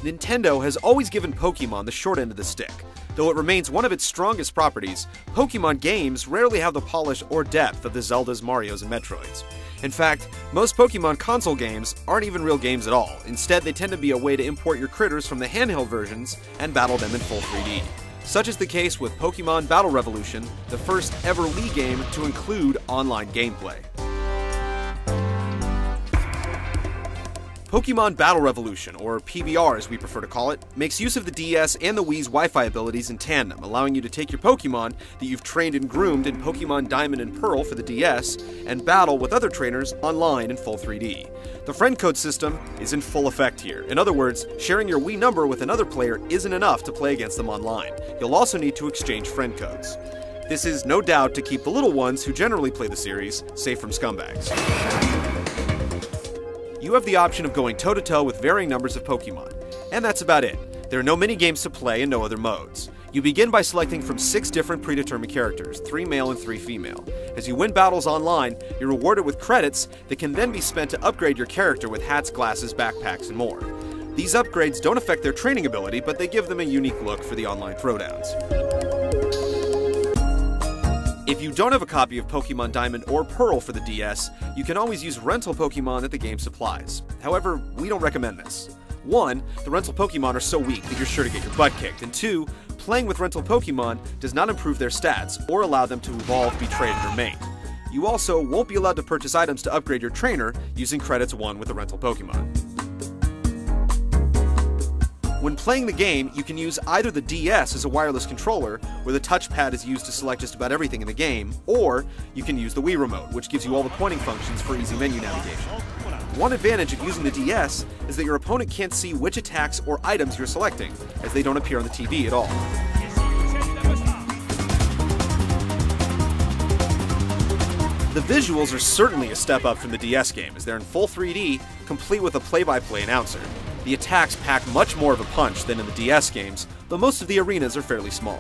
Nintendo has always given Pokemon the short end of the stick. Though it remains one of its strongest properties, Pokemon games rarely have the polish or depth of the Zeldas, Marios, and Metroids. In fact, most Pokemon console games aren't even real games at all. Instead, they tend to be a way to import your critters from the handheld versions and battle them in full 3D. Such is the case with Pokemon Battle Revolution, the first ever Wii game to include online gameplay. Pokemon Battle Revolution, or PBR as we prefer to call it, makes use of the DS and the Wii's Wi-Fi abilities in tandem, allowing you to take your Pokemon that you've trained and groomed in Pokemon Diamond and Pearl for the DS, and battle with other trainers online in full 3D. The friend code system is in full effect here. In other words, sharing your Wii number with another player isn't enough to play against them online. You'll also need to exchange friend codes. This is no doubt to keep the little ones who generally play the series safe from scumbags. You have the option of going toe-to-toe with varying numbers of Pokemon, and that's about it. There are no mini-games to play and no other modes. You begin by selecting from 6 different predetermined characters, 3 male and 3 female. As you win battles online, you're rewarded with credits that can then be spent to upgrade your character with hats, glasses, backpacks, and more. These upgrades don't affect their training ability, but they give them a unique look for the online throwdowns. If you don't have a copy of Pokemon Diamond or Pearl for the DS, you can always use rental Pokemon that the game supplies. However, we don't recommend this. 1, the rental Pokemon are so weak that you're sure to get your butt kicked, and 2, playing with rental Pokemon does not improve their stats or allow them to evolve, be traded, or mate. You also won't be allowed to purchase items to upgrade your trainer using credits won with the rental Pokemon. When playing the game, you can use either the DS as a wireless controller, where the touchpad is used to select just about everything in the game, or you can use the Wii Remote, which gives you all the pointing functions for easy menu navigation. One advantage of using the DS is that your opponent can't see which attacks or items you're selecting, as they don't appear on the TV at all. The visuals are certainly a step up from the DS game, as they're in full 3D, complete with a play-by-play announcer. The attacks pack much more of a punch than in the DS games, though most of the arenas are fairly small.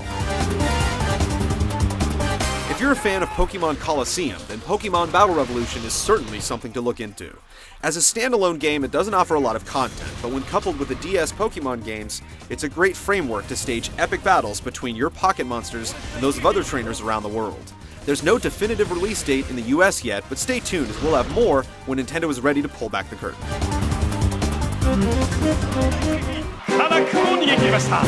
If you're a fan of Pokemon Colosseum, then Pokemon Battle Revolution is certainly something to look into. As a standalone game, it doesn't offer a lot of content, but when coupled with the DS Pokemon games, it's a great framework to stage epic battles between your pocket monsters and those of other trainers around the world. There's no definitive release date in the US yet, but stay tuned as we'll have more when Nintendo is ready to pull back the curtain. ただ雲にできました